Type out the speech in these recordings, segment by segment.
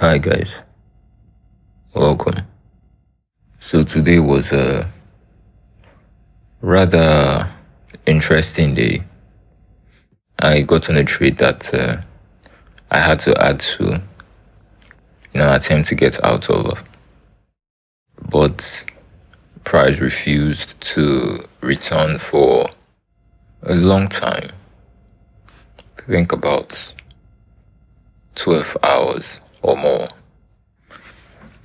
Hi guys, welcome. So today was a rather interesting day. I got on a trade that I had to add to in an attempt to get out of, but price refused to return for a long time. Think about 12 hours or more.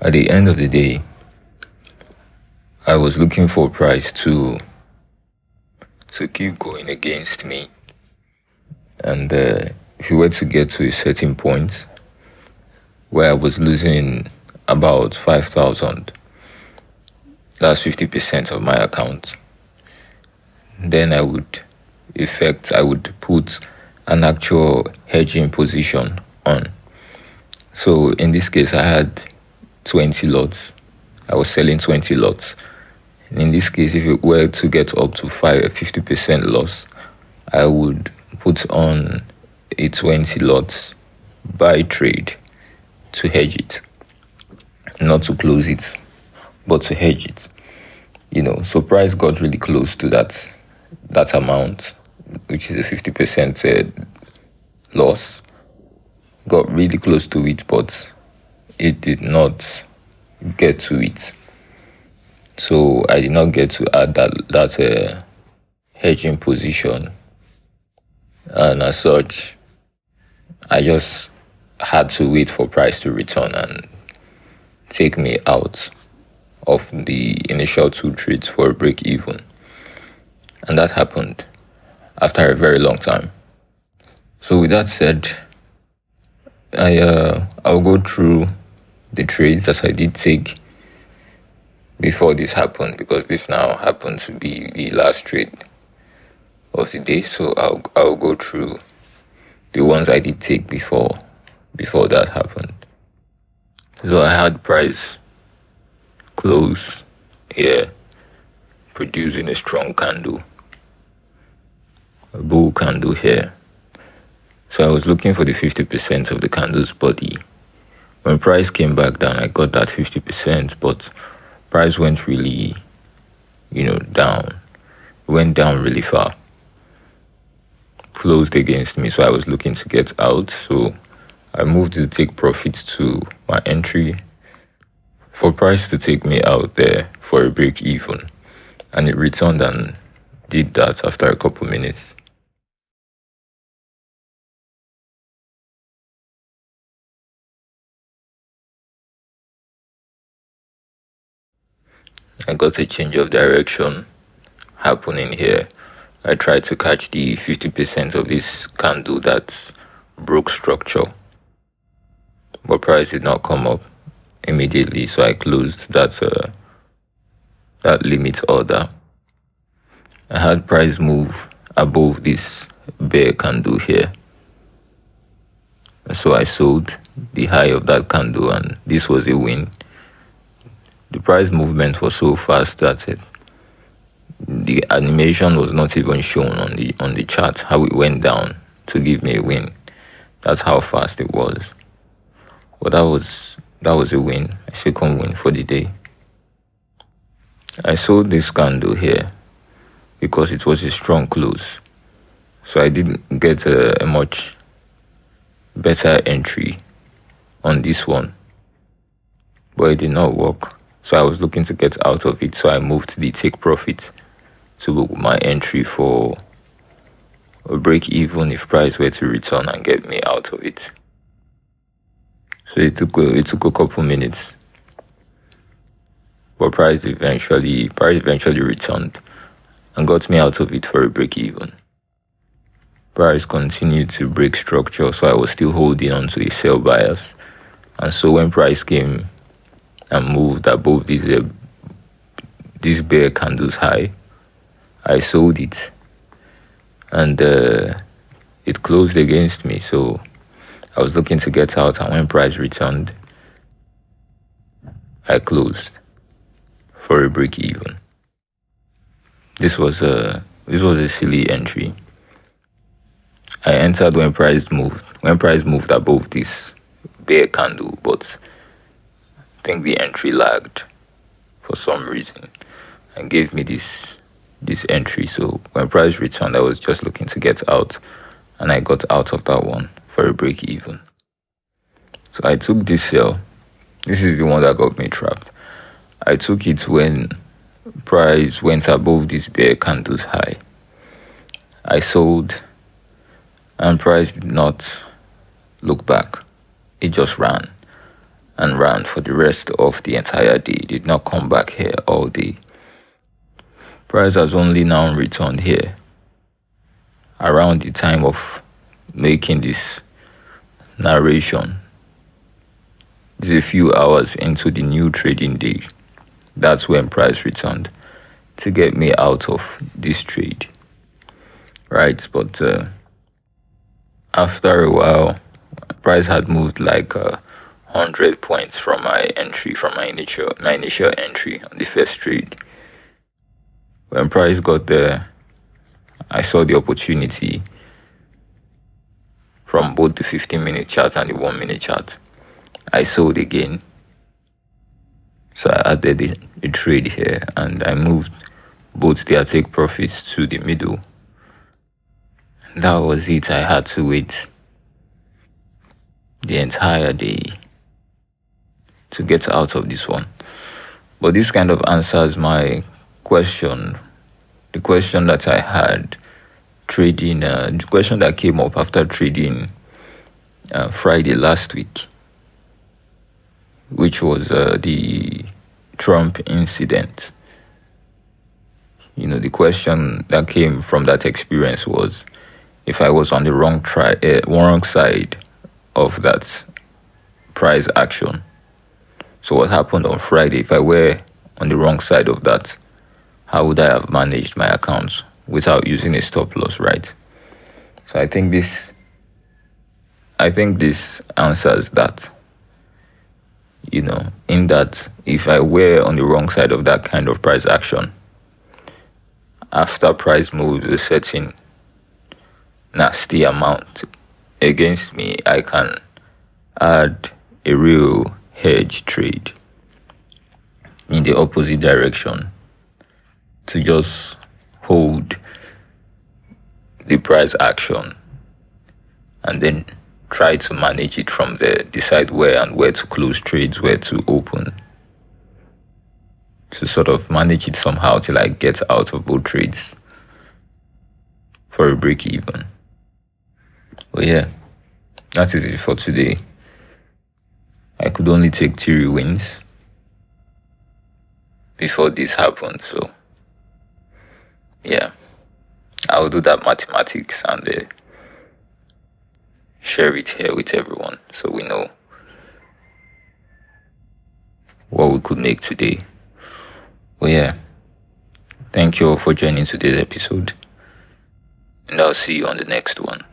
At the end of the day, I was looking for price to keep going against me. And if you were to get to a certain point where I was losing about 5,000, that's 50% of my account, then I would put an actual hedging position on. So in this case, I had 20 lots. I was selling 20 lots. In this case, if it were to get up to 50% loss, I would put on a 20 lots buy trade to hedge it, not to close it, but to hedge it. So price got really close to that amount, which is a 50% loss. Got really close to it, but it did not get to it. So I did not get to add that hedging position, and as such, I just had to wait for price to return and take me out of the initial two trades for a break even. And that happened after a very long time. So with that said, I'll go through the trades that I did take before this happened, because this now happened to be the last trade of the day. So I'll go through the ones I did take before that happened. So I had price close here, producing a strong candle, a bull candle here. So I was looking for the 50% of the candle's body. When price came back down, I got that 50%, but price went really, down. Went down really far. Closed against me, so I was looking to get out. So I moved to take profits to my entry for price to take me out there for a break even. And it returned and did that after a couple minutes. I got a change of direction happening here. I tried to catch the 50% of this candle that broke structure, but price did not come up immediately, so I closed that limit order. I had price move above this bear candle here, so I sold the high of that candle, and this was a win. The price movement was so fast that the animation was not even shown on the chart, how it went down to give me a win. That's how fast it was. Well, that was a win, a second win for the day. I sold this candle here because it was a strong close, so I didn't get a much better entry on this one, but it did not work. So I was looking to get out of it, so I moved the take profit to my entry for a break even if price were to return and get me out of it. So it took a couple minutes, but price eventually returned and got me out of it for a break even. Price continued to break structure, so I was still holding on to a sell bias. And so when price came and moved above this bear candle's high, I sold it, and it closed against me. So I was looking to get out, and when price returned, I closed for a break even. This was a silly entry. I entered when price moved above this bear candle, but I think the entry lagged for some reason and gave me this entry. So when price returned, I was just looking to get out, and I got out of that one for a break even. So I took this sell. This is the one that got me trapped. I took it when price went above this bear candle's high. I sold, and price did not look back. It just ran and ran for the rest of the entire day. It did not come back here all day. Price has only now returned here around the time of making this narration. It's a few hours into the new trading day. That's when price returned to get me out of this trade, right? But after a while, price had moved like 100 points from my entry, from my initial entry on the first trade. When price got there, I saw the opportunity from both the 15-minute chart and the 1-minute chart. I sold again. So I added a trade here, and I moved both their take profits to the middle. That was it. I had to wait the entire day to get out of this one. But this kind of answers my question, the question that I had trading, the question that came up after trading Friday last week, which was the Trump incident. The question that came from that experience was if I was on the wrong side of that price action. So what happened on Friday? If I were on the wrong side of that, how would I have managed my accounts without using a stop loss, right? So I think this answers that. In that if I were on the wrong side of that kind of price action, after price moves a certain nasty amount against me, I can add a real hedge trade in the opposite direction to just hold the price action and then try to manage it from there, decide where to close trades, where to open, to sort of manage it somehow till I get out of both trades for a break even. But yeah, that is it for today. I could only take 3 wins before this happened, so yeah, I'll do that mathematics and share it here with everyone so we know what we could make today. But yeah, thank you all for joining today's episode, and I'll see you on the next one.